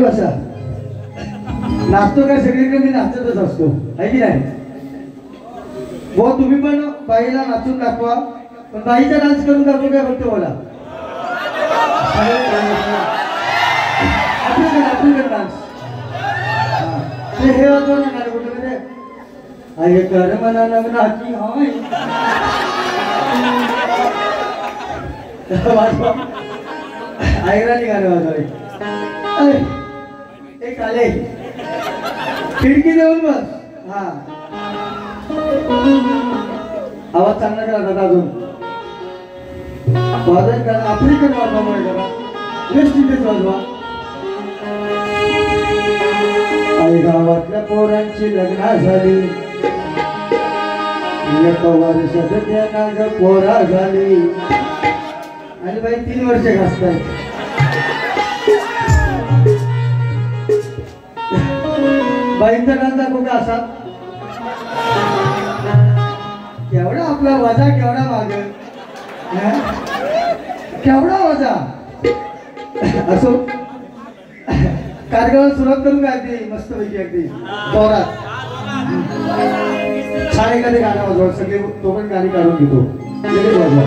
बसा नाचतो काय सगळीकडे मी नाचतच असतो आहे की नाही वो तुम्ही पण बाईला नाचून दाखवा पण बाईचा डान्स करून दाखवा काय फक्त बोला आपलं डान्स हे होतो ना कुठे अरे कर मला नवनाची हाय ऐकला गाणं वाजवाय एक आले खिडकी देऊन बस हा आवाज चांगला करा दादा अजून वाजन करा आफ्रिकन वाजवा करा वेस्ट इंडिज वाजवा आई गावातल्या पोरांची लग्न झाली एक वर्षात त्यांना ग पोरा झाली आणि बाई 3 वर्ष घासताय बाईंचा डान्स दाखवू का असा केवढा आपला वाजा केवढा माग केवढा वाजा असो कार्यक्रमाला सुरुवात करू का अगदी मस्त पैकी अगदी जोरात छान एखादे गाणं वाजवा सगळे तो पण गाणी काढून घेतो लगेच वाजवा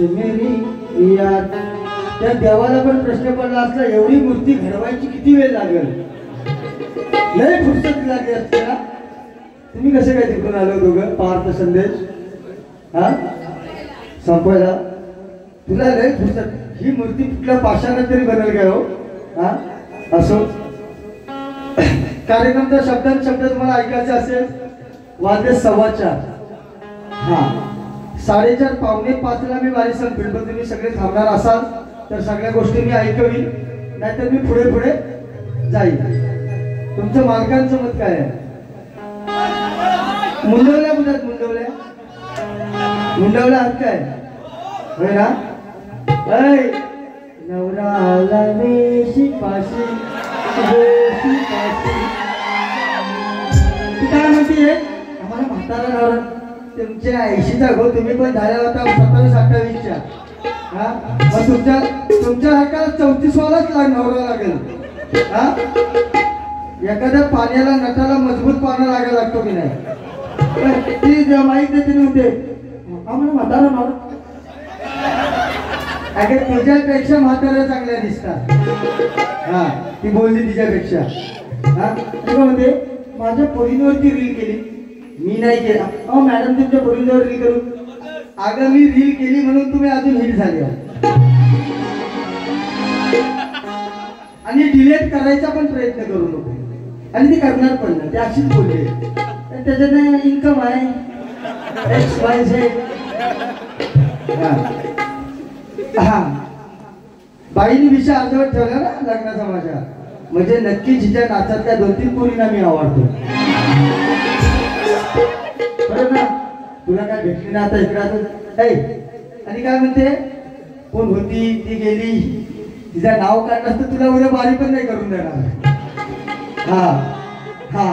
से मेरी याद. त्या देवाला पण प्रश्न पडला असला एवढी मूर्ती घडवायची किती वेळ लागेल. लय फुरसत लागली असते ना. तुम्ही कसे काय तिकडून आलो दोघं पार्थ संदेश हा संपवायला. तुला लय फुरसत. ही मूर्ती कुठल्या पाषाणात तरी बनेल काय हो. हा असो. कार्यक्रमचा शब्दांत शब्द तुम्हाला ऐकायचा असेल. वाजले 4:15. हा 4:30 पावणे 5ला मी वारी संपेल. पण तुम्ही सगळे थांबणार असाल तर सगळ्या गोष्टी मी ऐकवीन. नाहीतर मी पुढे पुढे जाईल. तुमचं मालकांचं मत काय आहे. मुंडवल्या म्हणतात. मुंडवल्या आहात काय होय ना. नवरा वेशी पाशी काय म्हणते आम्हाला म्हातारा नवरा. तुमच्या 80चा गो तुम्ही पण झाल्या होता 27-28च्या. हा मग तुमच्या हक्काला 34वालाच नवरा लागेल. हा एखाद्या पाण्याला नटाला मजबूत पाना लागायला लागतो की नाही. ती माहीत देते नव्हते आम्हाला म्हातारा नवरा. अगं तुझ्यापेक्षा म्हातारा चांगल्या दिसतात. हा ती बोलली तिच्यापेक्षा. हा ती म्हणते माझ्या पोरींवरती रील केली. मी नाही केला. अहो मॅडम तुमच्या पोरींवर रील करू. अगं मी रील केली म्हणून तुम्ही अजून हिट झाले आणि डिलीट करायचा पण प्रयत्न करू नको. आणि ती करणार पण नाही. ते अशीच बोलले. त्याच्याने इन्कम आहे XYZ. हा बाईने विषय अर्धवट ठेवला ना लग्नाचा माझ्या. म्हणजे नक्की जिच्या नाचातल्या 2-3 पोरींना मी आवडतो. बरं ना. तुला काय भेटली ना आता इकडे. आणि काय म्हणते कोण होती ती गेली. तिचं नाव काढलं तर तुला उद्या बारी पण नाही करून देणार. हा हा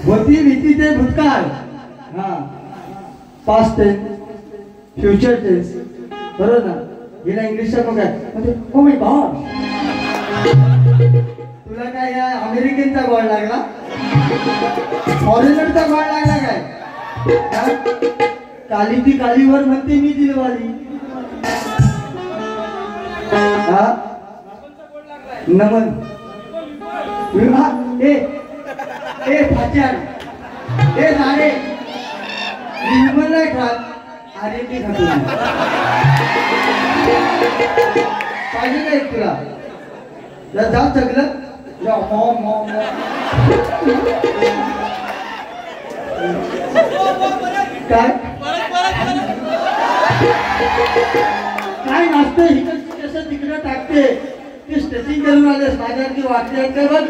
होती भीती ते भूतकाळ. हा पास्ट टेन्स फ्युचर टेन्स. बरोबर ना. हिला इंग्लिशचा मग काय म्हणजे ओ माय गॉड. तुला काय या अमेरिकनचा गॉड लागला. फॉरेनरचा गॉड लागला काय. काली ती कालीवर म्हणते मी दिलवाली. हा नमन ए फाचार ए झाडे विमल नाही खात. अरे मी खातो पाहिजे काय तुला. जा सगळं काय काय नाचते इकडची कसं तिकडं टाकते. ती स्ट्रेचिंग करून आलेस माझ्यावरती वाटते काय बघ.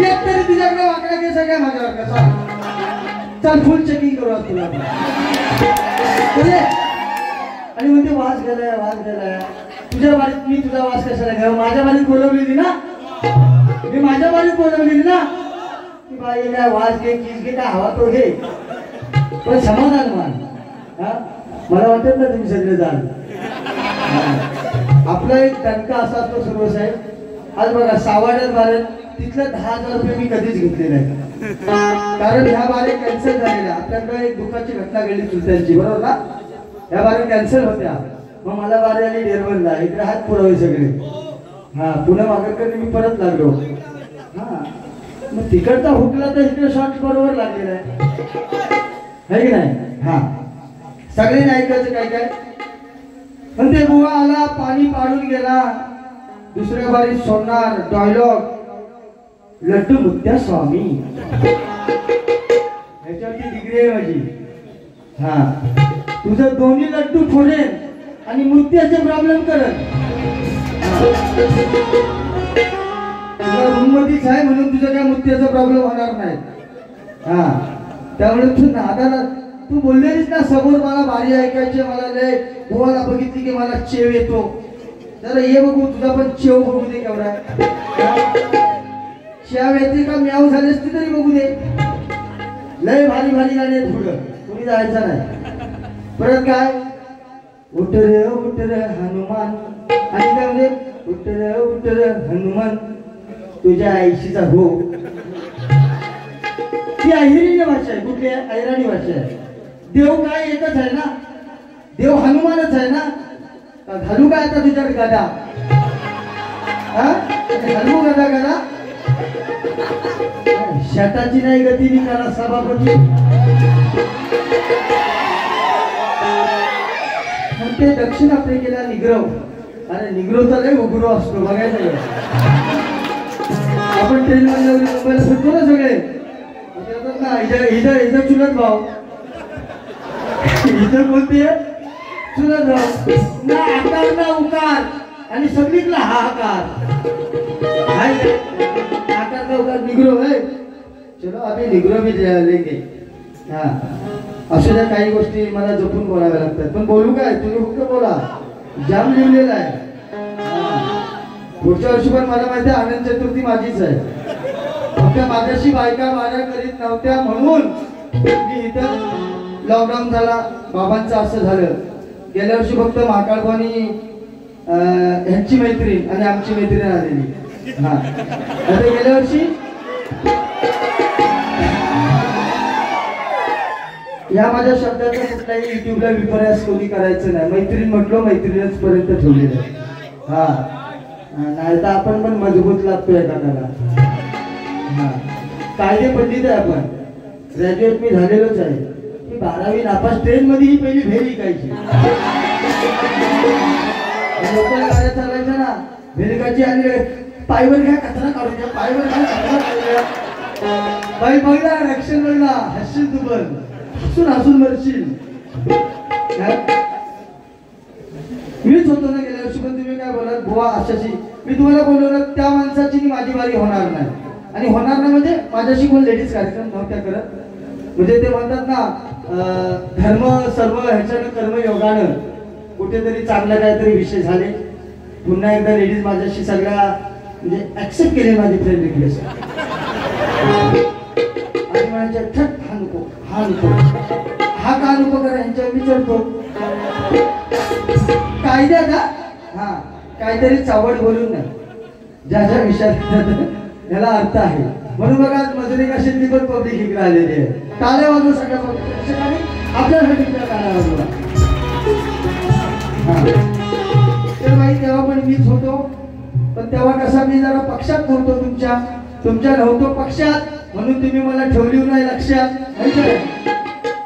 एक तरी तिच्याकडे वाकडा केस काय माझ्यावर कसा. चल फुल चेकिंग करू तुला. आणि म्हणते वास गेलाय. तुझ्या बारीत मी तुझा वास कशाला घ्या. माझ्या बारीत बोलवलेली ना. मी माझ्या बारीत बोलवलेली ना. की बाई काय वास घे किस घे काय हवा तो घे. पण समाधान मान. हा मला वाटत ना तुम्ही सगळे जाल. आपला एक दणका असा असतो सर्व साहेब. आज बघा सावाड्यात भारत तिथलं 10,000 रुपये मी कधीच घेतले नाही. कारण ह्या बारे कॅन्सल झालेल्या. आपल्याकडे एक दुःखाची घटना घडली चुलत्यांची. बरोबर ना. ह्या बारे कॅन्सल होत्या. मग मला बारे आली डेरवनला. इकडे हात पुरवले सगळे. हा पुन्हा मागेकडे मी परत लागलो. हा मग तिकडचा हुकला तर इकडे शॉर्ट बरोबर लागलेला आहे की नाही. हा सगळे ऐकायचं काय काय म्हणते. बुवा आला पाणी पाडून गेला. दुसऱ्या बारीत सोडणार डायलॉग लड्डू मुद्द्या स्वामी. ह्याच्यावरती डिग्री आहे माझी. हा तुझं दोन्ही लड्डू फोडेन आणि मुद्द्याचे प्रॉब्लेम करत. तुझ्या रूम मध्येच आहे म्हणून तुझं काय मुद्द्याचा प्रॉब्लेम होणार नाही. हा त्यामुळे तू नादाला तू बोललेलीस ना समोर मला भारी ऐकायचे. मला लय गोवाला बघितली की मला चेव येतो. जरा ये बघू तुझा पण चेव बघू दे केवढा. शेव येते का म्याव झाली असती तरी बघू दे. लय भारी भारी गाणे पुढं तुम्ही जायचं नाही. परत काय उठ रे हनुमान. आणि काय म्हणजे उठ रे हनुमान तुझ्या आईशीचा हो. ती अहिरीची भाषा आहे. कुठली आहे. ऐराणी भाषा आहे. देव काय एकच आहे ना. देव हनुमानच आहे ना. घालू काय आता तुझ्याकडे गदा? हा घालू गदा गदा? शटाची नाही गती मी करा सभापती. ते दक्षिण आफ्रिकेला निग्रो, अरे निग्रो तर लय उग्रो असतो बघायचं. आपण ट्रेन मध्ये मुंबईला फिरतो ना सगळे, ना इथं चुलत भाऊ, इथं बोलते चुलत भाऊ ना, आकार ना उकार आणि सगळीकडला हाहाकार. आकार ना उकार निग्रो है. चलो आम्ही निग्रो भी लेंगे. हा असू द्या, काही गोष्टी मला जपून बोलाव्या लागतात. पण बोलू काय, तुम्ही फक्त बोला. जाम लिहिलेला आहे. पुढच्या वर्षी पण मला माहिती आहे आनंद चतुर्थी माझीच आहे. फक्त माझ्याशी बायका माऱ्या करीत नव्हत्या म्हणून मी इथं लॉकडाऊन झाला. बाबांचं असं झालं. गेल्या वर्षी फक्त महाकाळबानी ह्यांची मैत्रीण आणि आमची मैत्रीण आलेली. हा आता गेल्या वर्षी या माझ्या शब्दाचा कुठलाही युट्यूबला विपर्यास कोणी करायचं नाही. मैत्रीण म्हटलो मैत्रीणच पर्यंत ठेवलेलं. हा नाही तर आपण पण मजबूत लागतोय एखाद्याला. हा कायदे पंडित आहे आपण. ग्रॅज्युएट मी झालेलोच आहे. की 12वी नापास ट्रेन मध्ये ही पहिली भेल विकायची. लोकल गाड्या चालायच्या ना, भेल विकायची आणि पायवर घ्या कचरा काढून घ्या, पायवर घ्या कचरा काढून घ्या. बाई बघला ऍक्शन बघला, हसशील तू पण, हसून हसून मरशील. मीच होतो ना गेल्या वर्षी. पण तुम्ही काय बोलाल बुवा अशाशी. मी तुम्हाला बोललो ना त्या माणसाची माझी बारी होणार नाही. आणि होणार नाही म्हणजे माझ्याशी कोण लेडीज कार्यक्रम नव्हत्या करत. म्हणजे ते म्हणतात ना धर्म सर्व ह्याच्यानं कर्मयोगानं कुठेतरी चांगलं काहीतरी विषय झाले. पुन्हा एकदा लेडीज माझ्याशी सगळ्या म्हणजे ऍक्सेप्ट केले माझी फ्रेंड रिक्वेस्ट. आणि म्हणायच्या ठट हा नको, हा नको, हा का नको करा, ह्यांच्यावर विचारतो कायद्याचा. हा काहीतरी चावड बोलून नाही, ज्या ज्या विषयात याला अर्थ आहे. म्हणून बघा मजुरी कशी पण पब्लिक इकडे आलेली आहे. टाळ्या वाजवा सगळ्या प्रेक्षकांनी आपल्यासाठी टाळ्या वाजवा. तर बाई तेव्हा पण मीच होतो. पण तेव्हा कसा मी जरा पक्षात नव्हतो, तुमच्या नव्हतो पक्षात, म्हणून तुम्ही मला ठेवली नाही लक्षात.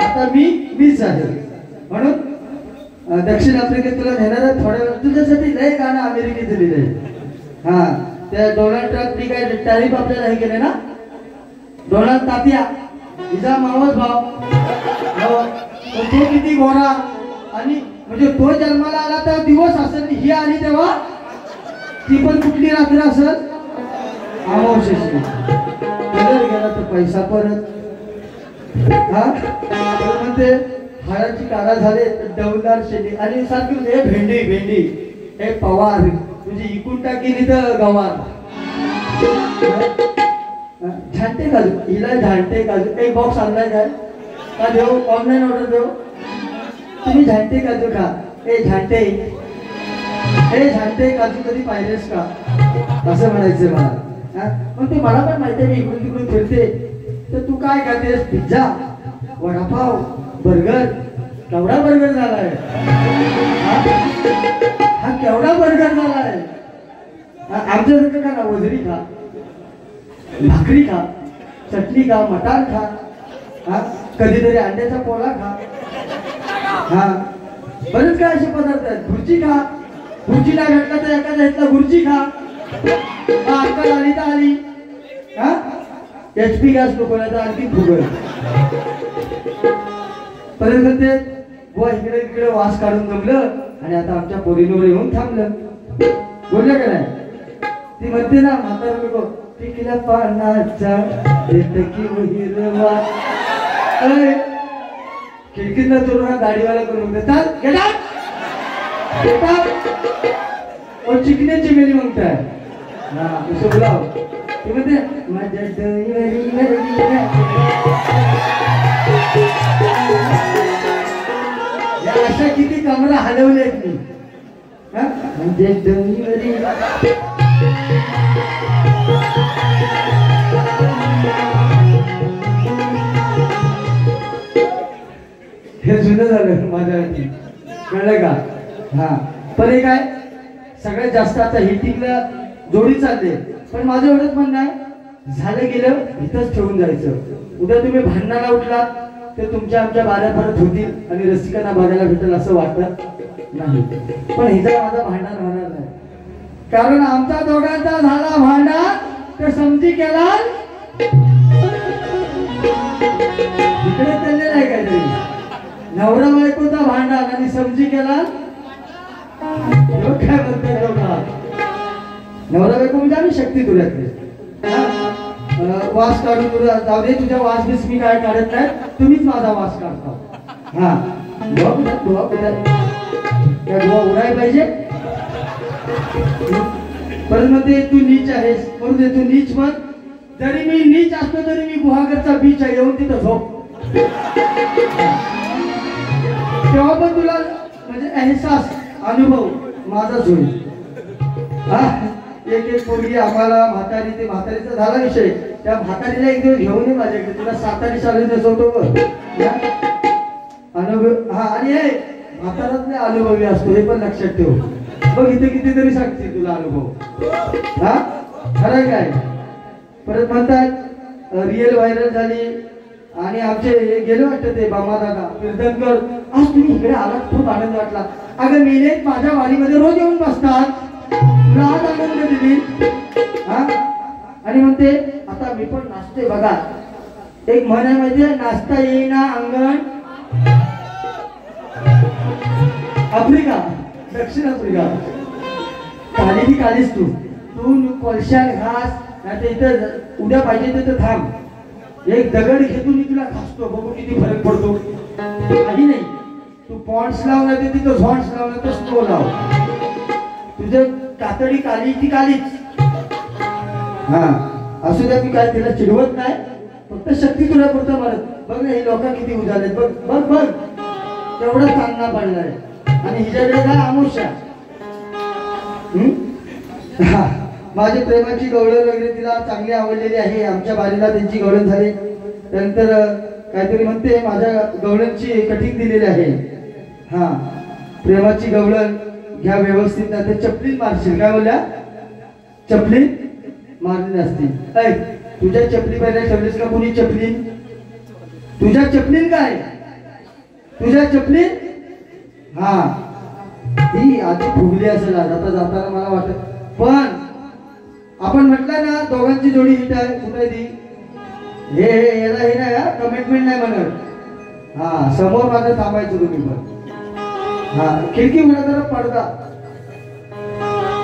आता मीच आहे. म्हणून दक्षिण आफ्रिकेत तुला नेणार आहे थोड्या वेळ. तुझ्यासाठी लय गाणं अमेरिकेत लिहिलंय. हा त्या डोनाल्ड ट्रम्पनी काय टॅरिफ आपल्याला हे केले ना. डोनाल्ड तात्या हिचा मावस भाव, तो किती गोरा. आणि म्हणजे तो जन्माला आला तर दिवस असेल, ही आली तेव्हा ती पण कुठली रात्र असेल, अमावस्येची. गेला तर पैसा परत. हा म्हणते हाडाची काढा झाले डवदार शेती आणि सारखी हे भेंडी हे पवार तुझी इकून टाकी तर गवार. झांटे काजू हिला झांटे काजू एक बॉक्स आणलाय काय का देऊ, ऑनलाईन ऑर्डर देऊ. तुम्ही झांटे काजू खा. हे झांटे काजू कधी पाहिलेस का असं म्हणायचं मला. पण ते मला पण माहिती आहे मी इकडून तिकडून फिरते. तर तू काय खातेस? Pizza, vada pav, burger. केवढा बर्गर झालाय हा, केवढा बर्गर झालाय. आमच्यासारखं का ना वजरी खा, भाकरी खा, चटणी खा, मटार खा. हा कधीतरी अंड्याचा पोळा खा. हा बरेच काय असे पदार्थ आहेत. भुर्जी खा. भुर्जी नाही भेटला तर एखाद्या ह्यातला भुर्जी खा. अक्कल आली तर आली. हा HP गॅस लोकांना आणखी फुगल पर्यंत ते बुवा इकडे तिकडे वास काढून जमलं. आणि आता आमच्या पोरींवर येऊन थांबलं. बोललं का नाही. ती म्हणते ना म्हातारा नको पिकल्या पानाचा हिरवा. खिडकीतला चोरून गाडीवाला करून देतात. चिकण्याची मेली म्हणताय. हा असं बोलाव. ती म्हणते माझ्या अशा किती कमरा हलवल्यात मी. म्हणजे हे जुनं झालं माझ्यासाठी, कळलं का. हा पण हे काय सगळ्यात जास्त आता हिटिंगला जोडी चालले. पण माझं एवढंच म्हणणं आहे, झालं गेलं इथंच ठेवून जायचं. उद्या तुम्ही भांडणाला उठलात तर तुमच्या आमच्या बाऱ्या परत होतील आणि रसिकांना बघायला भेटेल असं वाटत नाही. पण हिचा माझा भांडण होणार नाही, कारण आमचा दोघांचा झाला भांडण तर समजी केला इकडे चाललेला आहे काहीतरी. नवरा बायकोचा भांडण आणि समजी केला काय म्हणते नवरा बायको म्हणजे आम्ही शक्ती तुझ्याकडे वास काढून तुला जाऊ दे, तुझ्या वास बीस मी काय काढत नाही, तुम्हीच माझा वास काढता. हा धुवा उडाय पाहिजे. परत म्हणते तू नीच आहेस, म्हणून दे तू नीच म्हण. जरी मी नीच असतो तरी मी गुहागरचा बीच आहे, येऊन तिथं झोप. तेव्हा पण तुला म्हणजे एहसास अनुभव माझाच होईल. हा एक एक पोरगी आम्हाला म्हातारी, ते म्हातारीचा झाला विषय, त्या म्हातारीला एक दिवस घेऊन ये माझ्याकडे, तुला सातारी चालू नसवतो अनुभव. हा आणि हे म्हातारातले अनुभवी असतो हे पण लक्षात ठेव. बघ इथे कितीतरी सांगते तुला अनुभव. हा खरं काय. परत म्हणतात रिअल व्हायरल झाली आणि आमचे गेले वाटतं ते बाबा दादा कीर्तनकर, आज तुम्ही इकडे आलात खूप आनंद वाटला. अगं मेले माझ्या वाडीमध्ये रोज येऊन बसतात, तुला आज आनंद दिली. हा आणि म्हणते आता मी पण नाचते बघा. एक म्हण आहे माहितीये, नाचता येईना अंगण आफ्रिका, दक्षिण आफ्रिका. काली ती कालीच तू तू कोळशा घास नाही इथं उद्या पाहिजे तिथं थांब. एक दगड घेतो मी तुला खासतो, बघू किती फरक पडतो. काही नाही, तू पॉन्ड्स लाव नाही तिथं झॉन्ड्स लाव नाही तर स्नो लाव. तुझं कातडी काली ती कालीच. हा असू द्या, मी काय तिला चिडवत नाही, फक्त शक्ती तुला पुरतं मारत. बघ ना हे लोक किती उजालेत, बघ बघ बघ तेवढा चांगला पडलाय. आणि हिच्याकडे काय आमुषा. हा माझी प्रेमाची गवळण वगैरे तिला चांगली आवडलेली आहे. आमच्या बारीला त्यांची गवळण झाली. त्यानंतर काहीतरी म्हणते माझ्या गवळणची कटिंग दिलेली आहे. हा प्रेमाची गवळण घ्या व्यवस्थित, नाही तर चपलीन मारशील. काय बोलल्या? चपलीन मारली असती. तुझ्या चपली पहिल्या ठेवलीस का कुणी चपलीन? तुझ्या चपलीन काय? तुझ्या चपलीन हा ती आधी फुगली असेल आज, आता जाताना मला वाटत. पण आपण म्हटलं ना दोघांची जोडी हिट आहे, कुठे ती हे याला हे नाही कमिटमेंट नाही म्हणत. हा समोर माझं थांबायचं तुम्ही पण. हा खिड़की उघडा जरा पडदा.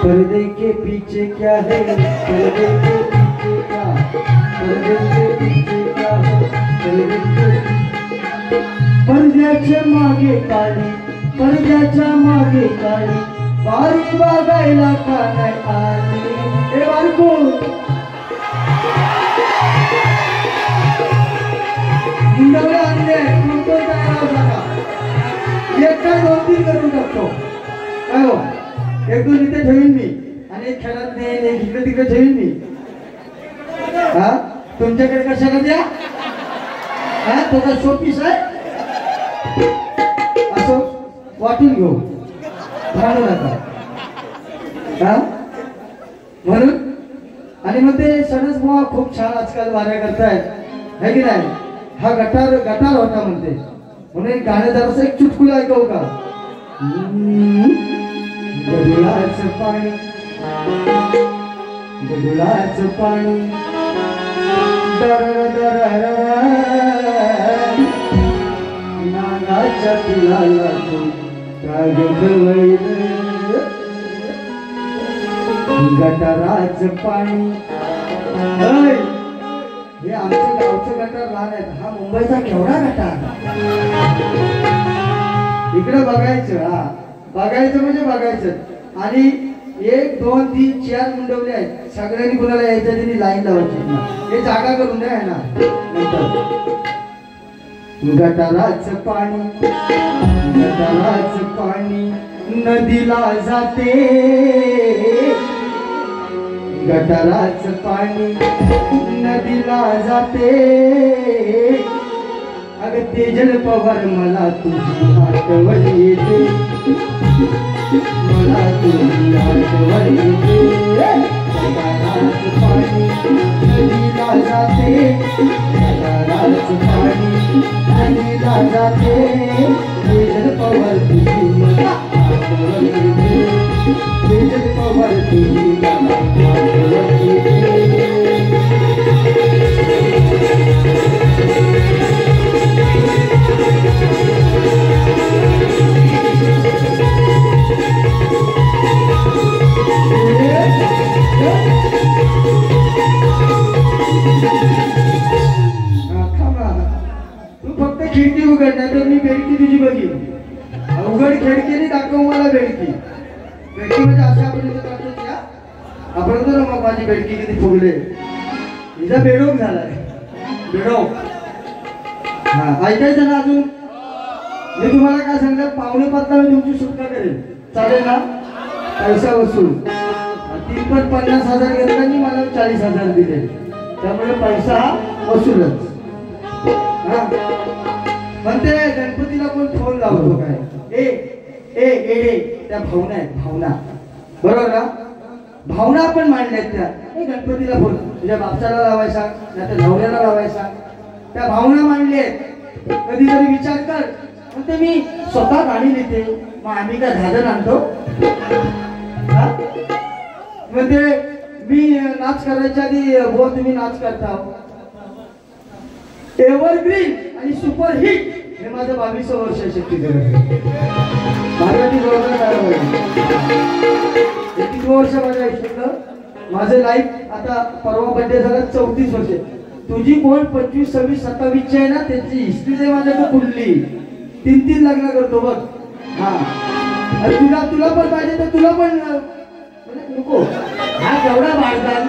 पर्दे के पीछे क्या है, पर्दे के पीछे क्या, पर्दे के पीछे क्या है, पर्दे के पडद्याच्या मागे काळी, पडद्याच्या मागे काळी बारी बघायला का नाही आली. हे बारको मुंडवले आणले कोणतो काय नाव सांगा. एका 2-3 करून टाकतो. काय हो एक दोन इथे ठेवीन मी आणि एक खेळत नाही, एक इकडे तिकडे ठेवीन मी. हा तुमच्याकडे कशाला द्या. हा त्याचा शोपीस आहे असं वाटून घेऊ भांडू नका. हा म्हणून आणि मग ते सणस बुवा खूप छान आजकाल वाऱ्या करतायत है की नाही. हा गटार होता म्हणते म्हणून एक गाणं जरासं एक चुटकुलं ऐकवू का. गडुळाचं पाणी, गडुळाचं पाणी दर दर नागाच्या पिलाला तू कागद गटाराचं पाणी. हे आमचं गावचं गटार लहान आहे, हा मुंबईचा केवढा गटार. इकडे बघायचं. हा बघायचं म्हणजे बघायचं. आणि 1 2 3 4 मुंडवले आहेत. सगळ्यांनी कुणाला यायचं त्यांनी लाईन लावायची. हे जागा करून द्या ना नंतर. गटाराचं पाणी, गटाराचं पाणी नदीला जाते. गटाराचं पाणी नदीला जाते. अगं तेजल पवार मला तुझी आठवण येते. मला तुझी आठवण येते गटारात पाणी नदीला जाते गटारात पाणी नदीला जाते वेदन पवार तुझी मला आठवण येते वेदन पवार तुझी मला आठवण येते तू फक्त खिडकी उघड नाही तर मी बेडकी तुझी बघीन उघड खिडकीने दाखव मला बेडकी बेडकी म्हणजे अशा आपण तर मग माझी बेडकी किती फुगले हिचा बेडोक झालाय बेडोक हा ऐकायचं ना अजून मी तुम्हाला काय सांगलं पावणे 5 मी तुमची सुटका करेल चालेल ना पैसा वसूल ती पण 50,000 घेतला मला 40,000 दिले त्यामुळे पैसा वसूलच म्हणते गणपतीला कोण फोन लावतो काय ए ए एडे त्या भावना आहेत भावना बरोबर ना भावना आपण मांडल्यात त्या ए गणपतीला फोन तुझ्या बापचाला लावायचा नाही तर नवऱ्याला लावायचा त्या भावना मांडल्यात कधीतरी विचार कर म्हणते मी स्वतः गाडी लिहिते मग आम्ही काय झाडण आणतो म्हणजे मी नाच करायच्या आधी बुवा तुम्ही नाच करता एव्हरग्रीन आणि सुपरहिट हे माझं 22 वर्ष शक्ती मराठी बरोबर 31 वर्ष माझ्या आयुष्यातलं माझं लाईफ आता परवा बड्डे झाला 34 वर्ष तुझी कोण 25, 26, 27 ची आहे ना त्याची हिस्ट्री माझ्याकडे कुठली 3 लग्न करतो बघ हा तुला पण पाहिजे तर तुला पण नको हा केवढा भारदान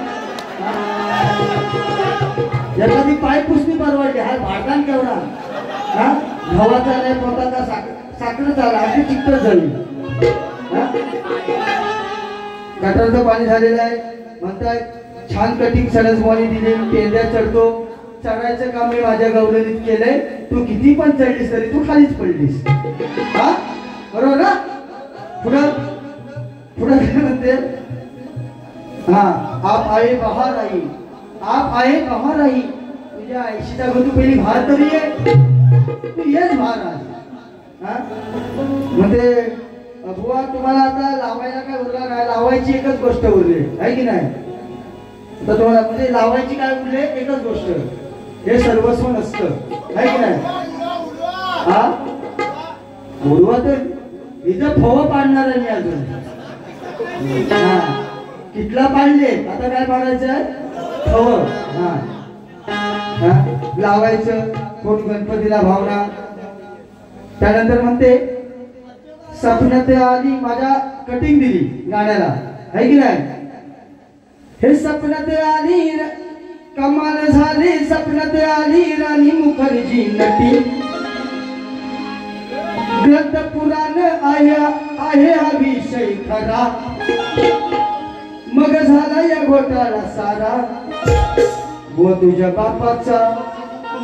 एखादी पाय पुसणी परवडली हा भारदान केवढा हा गव्हाचा नाही पोटाचा साखर झाला अशी चिकटच झाली गटारचं पाणी झालेलं आहे म्हणताय छान कटिंग सडस बॉडी दिली पेंद्या चढतो चढायचं काम मी माझ्या गवलनीत केलंय तू किती पण चढलीस तरी तू खालीच पडलीस हा बरोबर ना पुढं काय म्हणते हा आप आए बाहर आई आप आए बाहर आई तुझ्या आईशी जागो तू पहिली बाहेर तरी ये तू येच बाहेर आज म्हणजे बुवा तुम्हाला आता लावायला काय उरला नाही लावायची एकच गोष्ट उरली आहे की नाही तर तुम्हाला म्हणजे लावायची काय उरले एकच गोष्ट हे सर्वस्व नसतं आहे की नाही हा उडवा तर इथं फव पाडणार आहे मी अजून किटला पाडले आता काय पाडायचं फव लावायचं कोण गणपतीला भावना त्यानंतर म्हणते सपनात आली माझ्या कटिंग दिली गाण्याला आहे की नाही हे सपनात आली कमाल झाली सपनात आली राणी मुखर्जी नटी ग्रंथ पुराण आहे हा विषय खरा मग झाला या घोटाळा सारा व तुझ्या बापाचा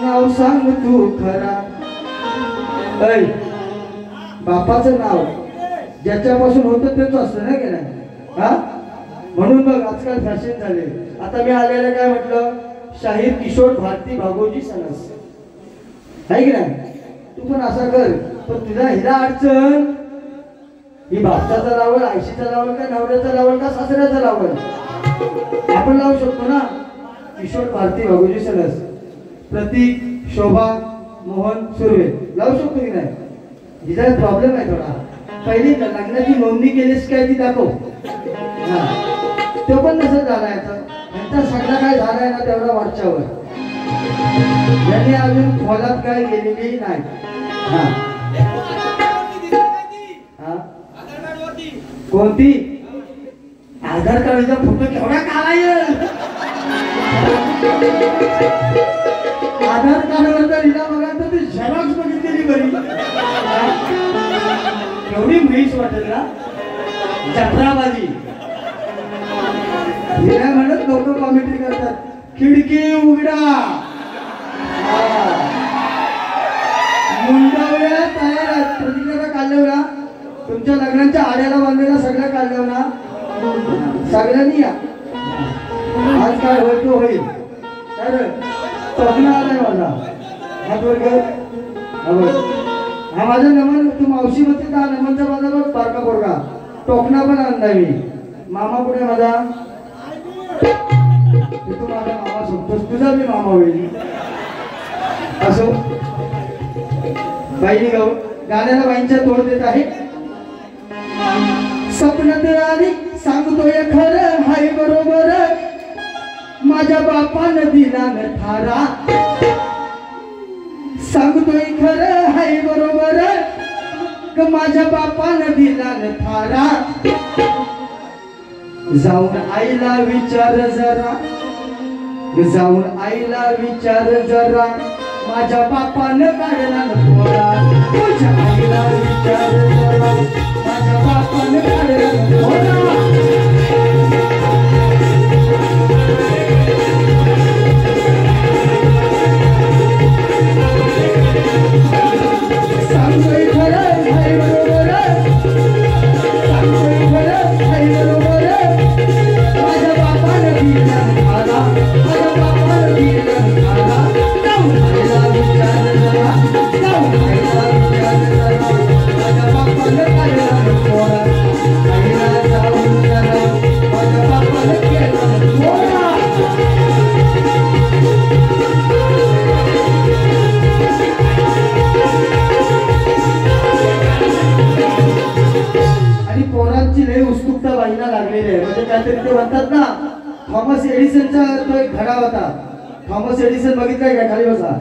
नाव सांग तू खरा ऐ बापाचं नाव ज्याच्यापासून होतं तेच असतं ना की नाही हा म्हणून बघ आजकाल फॅशन झाले आता मी आलेलं काय म्हटलं शाहीर किशोर भारती भागोजी सनस आहे की नाही तू पण असा कर पण तुझा हिरा अडचण ही बापचाचा लावल आयशीचा लावल का नवऱ्याचा लावल का सासऱ्याचा लावल आपण लावू शकतो ना किशोर भारती भागोजी सनस प्रतीक शोभा मोहन सुर्वे लावू शकतो की नाही हिचा प्रॉब्लेम आहे थोडा पहिली लग्नाची नोंदणी केलीस काय ती दाखव तो पण नसं झाला यांचा सगळा काय झालाय ना तेवढा वरच्यावर यांनी अजून खोलात काय गेलेली नाही कोणती आधार कार्डचा फोटो केवढा काढा येईल आधार कार्डवर जर हिला बघा तर ती झेरॉक्स बघितलेली बरी केवढी म्हैस वाटेल ना जत्राबाजी हिला म्हणत लोक कॉमेंट्री करतात खिडकी उघडा मुंडावल्या तयार आहेत प्रतिक्रिया काढल्या तुमच्या लग्नाच्या आड्याला बांधलेला सगळं काढलं ना, सगळ्यांनी या. आज काय होईल तो होईल. तर स्वप्न आलाय माझा हात वर कर. हा माझा नमन. तू मावशी म्हणते त्या नमनचा माझा बघ बारका पोरगा टोकणा पण आणलाय मी. मामा कुठे माझा? तू माझा मामा सोडतोस, तुझा मी मामा होईल. असो बाईनी गाऊ गाण्याला बाईंच्या तोड देत आहे. स्वप्नात आली सांगतोय खरं हाय बरोबर, माझ्या बापानं दिला न थारा. सांगतोय खरं हाय बरोबर, माझ्या बापानं दिला न थारा. जाऊन आईला विचार जरा, जाऊन आईला विचार जरा, माझ्या बापानं काढला न पोरा. तुझ्या आईला विचार जरा, माझ्या बापानं काढला न पोरा. सांगतोय खरं हाय बरोबर, सांगतोय खरं हाय बरोबर, माझ्या बापानं दिला थारा, माझ्या बापानं दिला थारा. जाऊन आईला विचार जरा, जाऊन आईला विचार जरा, माझ्या बापानं काढला न पोरा. आईला जाऊन जरा, माझ्या बापानं केला न पोरा. आणि पोरांची लय उत्सुकता बाईंना लागलेली आहे. म्हणजे काहीतरी ते म्हणतात ना, थॉमस एडिसनचा तो एक धडा होता. थॉमस एडिसन बघितलाय का? खाली बसा.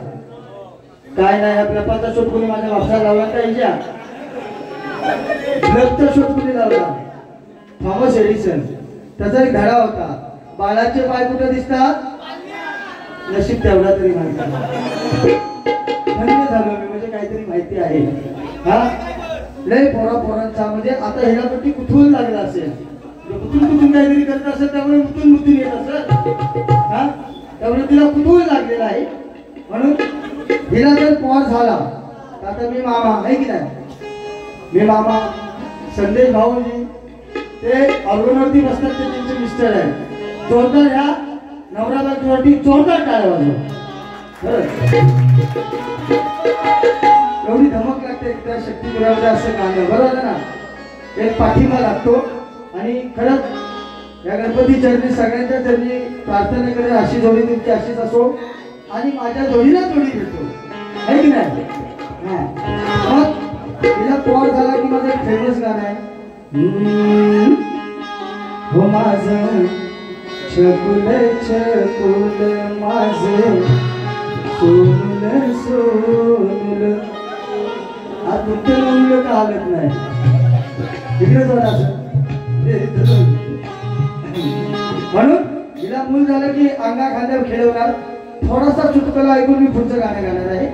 काय नाही आपल्या पत्ता शोध कोणी माझ्या वापसा लावला का? हिच्या ब्लबचा शोध कोणी लावला? Thomas Edison. त्याचा एक धडा होता, बाळाचे पाय कुठे दिसतात? नशीब तेवढा तरी माहिती. म्हणजे झालं मी, म्हणजे काहीतरी माहिती आहे. हा लय पोरांचा म्हणजे आता ह्याला पण ती कुठून लागला असेल, कुठून काहीतरी करत असेल, त्यामुळे मुतून येत असेल. हा त्यामुळे तिला कुठून लागलेला आहे. म्हणून हिला जर पॉज झाला आता मी मामा आहे की नाही, मी मामा संदेश भाऊजी ते ऑर्गनवरती बसतात, ते त्यांचे मिस्टर आहे. जोरदार ह्या नवरा बायकोसाठी जोरदार टाळ्या वाजवा. एवढी धमक लागते त्या शक्तीगृहामध्ये असं गाणं, बरोबर ना. एक पाठिंबा लागतो. आणि खरंच या गणपती चरणी सगळ्यांच्या चरणी प्रार्थना करेल अशी जोडी तुमची अशीच असो आणि माझ्या जोडीला जोडी भेटतो, आहे की नाही. हा मग तिला पॉर झाला की माझं एक फेमस गाणं आहे. हो माझं छकुल छकुल माझं सोनुल सोनुल. आज तुमचं मुलं का हालत नाही इकडे थोडं. म्हणून हिला मूल झालं की अंगा खांद्यावर खेळवणार. थोडासा चुटकुला ऐकून मी पुढचं गाणं गाणार आहे.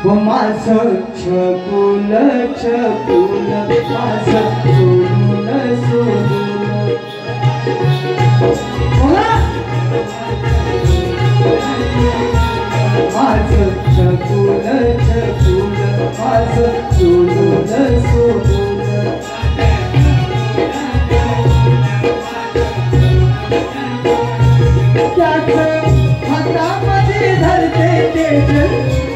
हो माझं छकुल छकुल माझं सोनुल सोनुल. माझं छकुल छकुल माझं सोनुल सोनुल. हातामध्ये धरते तेज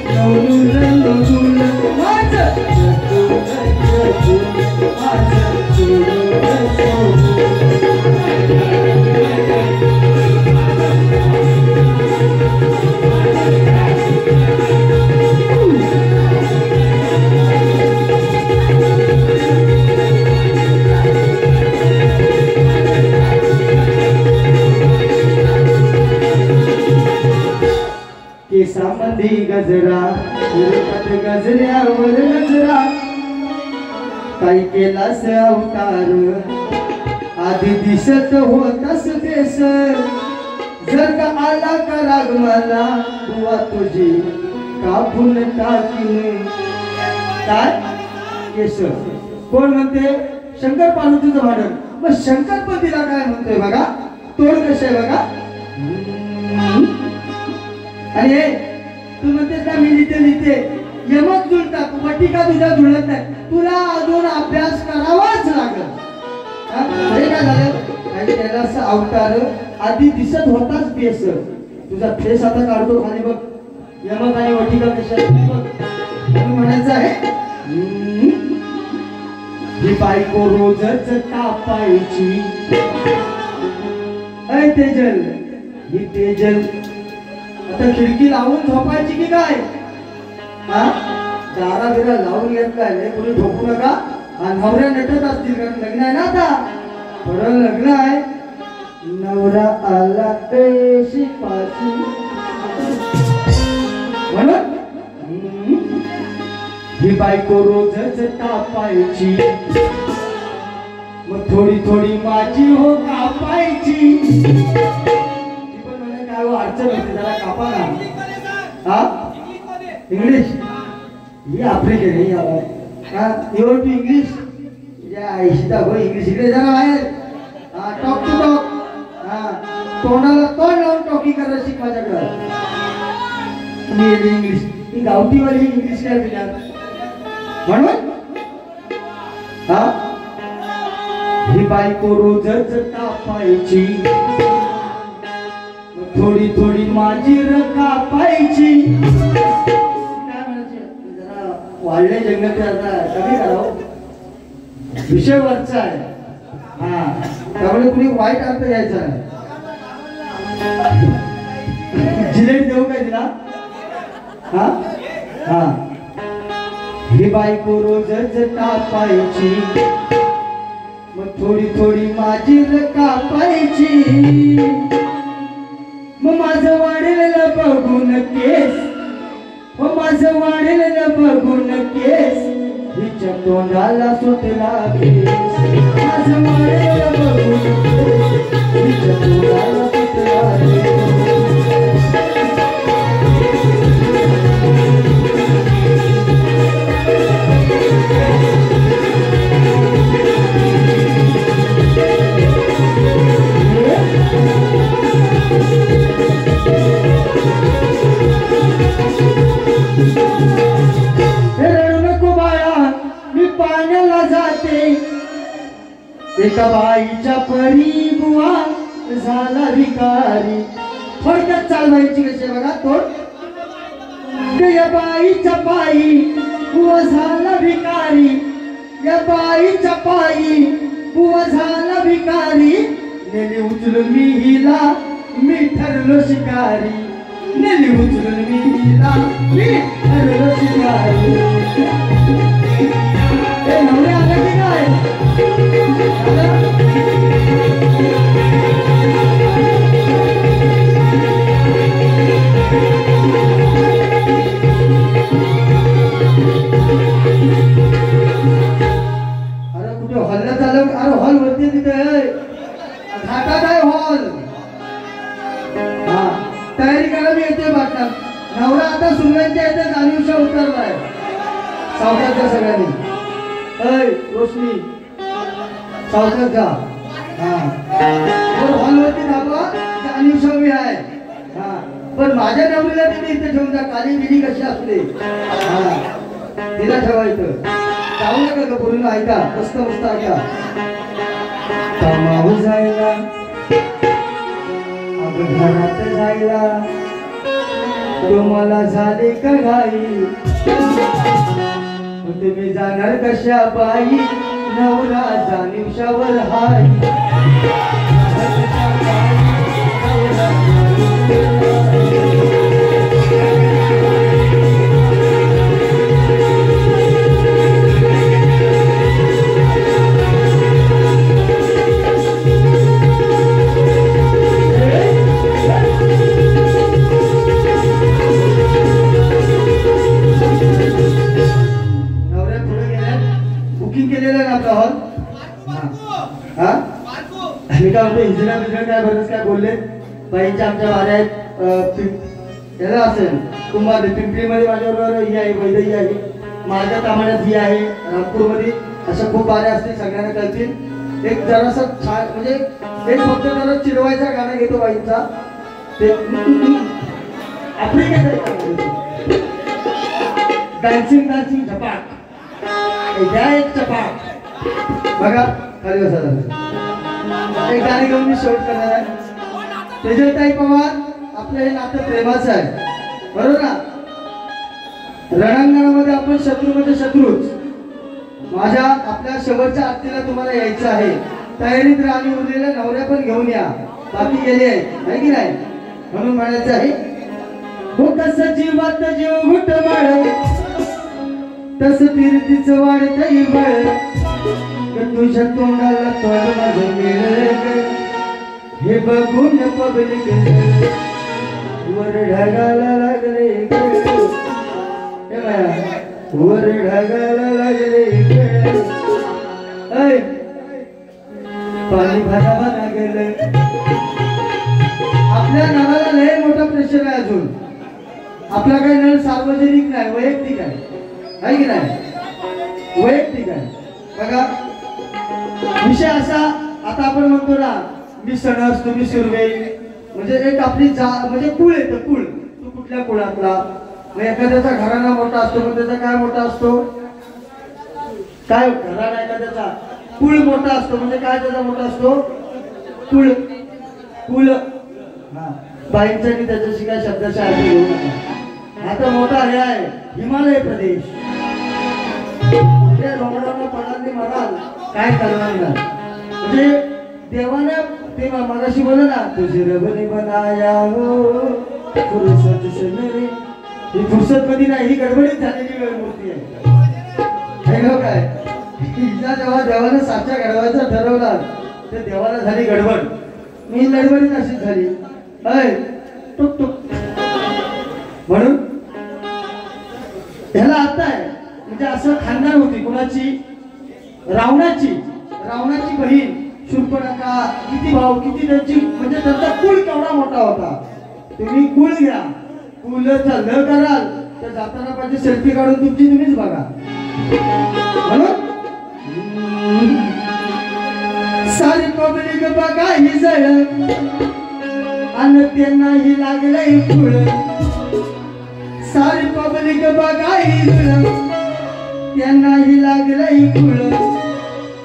नवलूल नवलूल. माझं छकुल छकुल माझं सोनुल सोनुल. केसामध्ये गजरा उरतात गजऱ्यावर गजरा. काही केलास अवतार आधी दिसत होतास बेस. जर का आला का राग मला बुवा तुझी कापून टाकीन. काय केस कोण म्हणते? शंकर पार्वतीचं भांडण. मग शंकरपतीला काय म्हणतोय बघा, तोड कसे आहे बघा. आणि हे तू म्हणतेस ना मी लिहिते लिहिते, यमक जुळतात वटिका तुझ्या जुळत नाही तुला अजून अभ्यास करावाच लागेल हे काय झालं आणि त्याला असं अवतार आधी दिसत होताच फेस तुझा फेस आता काढतो खाली बघ यमक आणि वटिका कशा म्हणून म्हणायचं आहे ही बायको रोजच तापायची ऐ तेजल ही तेजल आता खिडकी लावून झोपायची की काय हा दारा बिरा लावून घेतलाय कोणी झोपू नका आणि नवऱ्या नटत असतील कारण लग्न आहे ना आता थोडं लग्न आहे नवरा आला पेशी पाशी म्हणून ही बायको रोजच तापायची मग थोडी थोडी माझी हो कापायची पण म्हणे काय हो अडचण होती जरा कापा ना हा इंग्लिश ही आफ्रिकन ही हा युअर टू इंग्लिश या इशिता हो इंग्लिश इकडे जरा बाहेर हा टॉक टू टॉक हा तोंडाला तोंड लावून टॉकिंग करायला शिक माझ्याकडे मी इंग्लिश ही गावठीवाली इंग्लिश काय दिल्या म्हणून हा ही बायको रोजच तापायची थोडी थोडी माझी कापायची काय म्हणायचे जरा वाढले जंगल आता कमी करावं विषय वरचा आहे हा त्यामुळे कुणी वाईट अर्थ घ्यायचा आहे जिलेट देऊ काय तिला हा हा ही बायको रोजच तापायची मग थोडी थोडी माझी कापायची मग माझं वाढलेलं बघून केस मग माझं वाढलेलं बघून केस हिच्या तोंडाला सुटला केस माझं वाढलेलं बघून हिच्या तोंडाला सुटला केस एका बाईच्या परी बुवा झाला भिकारी थोडक्यात चालवायची कशी बघा थोड या बाईच्या पायी बुवा झाला भिकारी या बाईच्या पायी बुवा झाला भिकारी नेली उचलून मी हिला मी ठरलो शिकारी नेली उचलून मी हिला मी ठरलो शिकारी हे नवरे आले की काय अरे कुठे हॉलला चालव अरे हॉल वरती तिथे घाटात आहे हॉल हा तयारी करा मी येते बाटला नवरा आता सुरव्यांच्या येते जाणीवशा उतरलाय सावकाशच्या सगळ्यांनी ऐ रोशनी सावकाश जा हा हॉल वरती दाबा जाणीवशा मी आहे हा पण माझ्या नवरीला तिथे इथे ठेवून जा काली बिली कशी असते हा तिला ठेवायचं जाऊ नका का बोलून ऐका मस्त मस्त ऐका कामावर जायला अगं घरात जायला तुम्हाला झाले का घाई तुम्ही जाणार कशा बाई नवरा जाणीवशावर हाय काय बोलले बाईंच्या आमच्या वाड्यात याला असेल कुंभार पिंपरीमध्ये माझ्याबरोबर ही आहे वैद्यही आहे माझ्या तामाण्यात ही आहे रामपूरमध्ये अशा खूप वाड्या असतील सगळ्यांना कळतील एक जरासा छान म्हणजे एक फक्त जरा चिडवायचा गाणं घेतो बाईंचा ते डान्सिंग झपाक द्या एक चपाक बघा खाली बसा एक गाणी घेऊन मी शेवट करणार आहे. तेजलताई पवार आपलं हे नातं प्रेमाचं आहे बरोबर ना. रणांगणामध्ये आपण शत्रू म्हणजे शत्रूच. माझ्या आपल्या शेवटच्या आरतीला तुम्हाला यायचं आहे. तयारीत राहा आणि उरलेल्या नवऱ्या पण घेऊन या. बाकी गेले आहे की नाही म्हणून म्हणायचं आहे. हो तसं जीवात जीव घुटमाळ तसं तीर्थीचं वाढतही बळ तुझ्या तोंडाला तोंड माझं मिळलं हे बघून पब्लिक वर ढगाला लागले वर ढगाला लागले पाणी भरावा लागेल. आपल्या नळाला लय मोठा प्रेशर आहे. अजून आपला काही नळ सार्वजनिक नाही वैयक्तिक आहे की नाही वैयक्तिक आहे. बघा विषय असा आता आपण म्हणतो ना मी सणस तुम्ही सुरवे म्हणजे एक आपली म्हणजे कुळ येतं कुळ. तू कुठल्या कुळातला एखाद्याचा घराणा मोठा असतो पण त्याचा काय मोठा असतो काय घराणा एखाद्याचा कुळ मोठा असतो म्हणजे काय त्याचा मोठा असतो कुळ कुळ. बाईंच्या की त्याच्याशी काय शब्दाच्या आधी घेऊ नका. आता मोठा हे आहे हिमालय प्रदेश डोंगरांना पडांनी म्हणाल काय करणार नाही म्हणजे देवाने ते मगाशी बोला ना तुझे रबने बनाया हो फुरसत से मेरे. ही फुरसत मध्ये नाही ही गडबडीत झालेली वेळ मूर्ती आहे काय. हिला जेव्हा देवाने साचा घडवायचा ठरवला तर देवाला झाली गडबड. मी गडबडीत अशी झाली टुक टुक म्हणून ह्याला आता आहे म्हणजे असं खानदान होती कुणाची रावणाची बहीण शूर्पणखा किती भाऊ किती त्यांची म्हणजे त्यांचा कुळ केवढा मोठा होता. तुम्ही कुळ घ्या कुलचा न कराल तर जाताना पाहिजे सेल्फी काढून तुमची तुम्हीच बघा. म्हणून सारी पब्लिक बघा ही जळ आणि त्यांनाही लागलंय कुळ. सारी पब्लिक बघा ही जळ त्यांनाही लागलंय कुळ.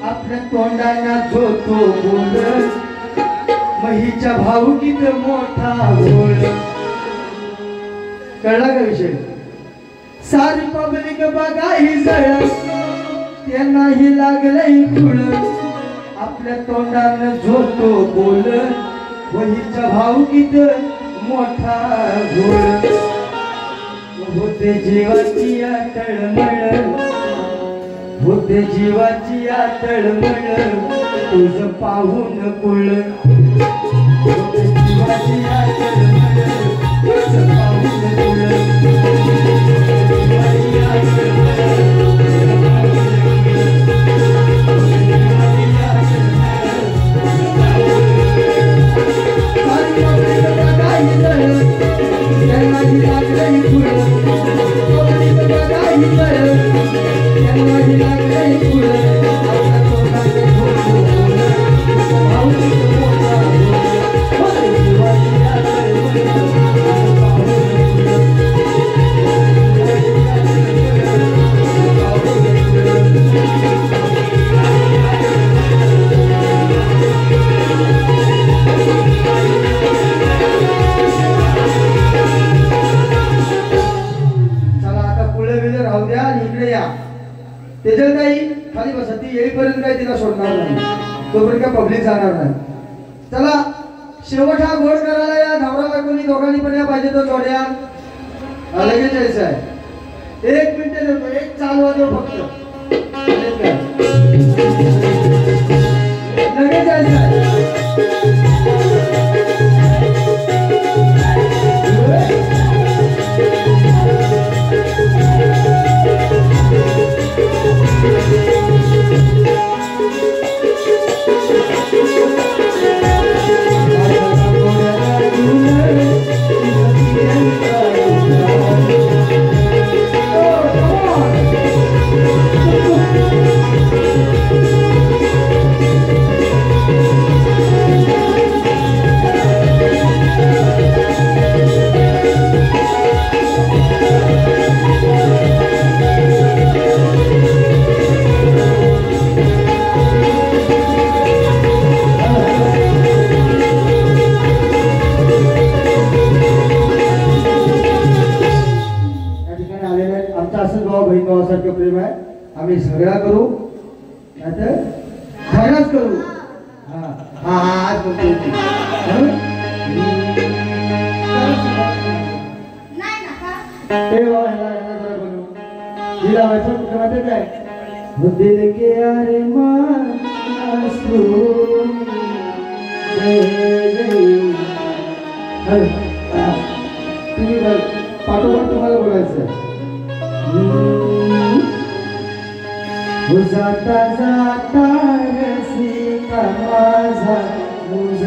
आपल्या तोंडाला जो तो बोल महीच्या भावकीत मोठा बोल. कळला का विषय. सारी पब्लिक बघा ही जळ त्यांनाही लागलंय कुळ. आपल्या तोंडाला जो तो बोल महीच्या भावकीत मोठा बोल. होते जीवाची तळमळ होते जीवाची तळमळ तुझं पाहून कुळ. होते जीवाची तळमळ तुझं पाहून कुळ. तेजलताई खाली बसा. ती येईपर्यंत काही तिला सोडणार नाही तोपर्यंत काय पब्लिक जाणार नाही. चला शेवट हा गोड करायला या नवरा बायकोनी दोघांनी पण या पाहिजे तो जोड्या लगेच यायचं आहे. 1 मिनिट देतो एक चालू देऊ फक्त लगेच यायचं आहे. प्रेम आहे आम्ही सगळा करू नाहीतर झगडाच करू हा हा हा आज बोलतो ए बाबा ह्याला जरा बनवू दिला व्हायचं कुठं माहिती काय वो दिल के यारे मासूम तुम्ही पाठोपाठ तुम्हाला बोलायचं जाता जाता रसिका माझा मुझ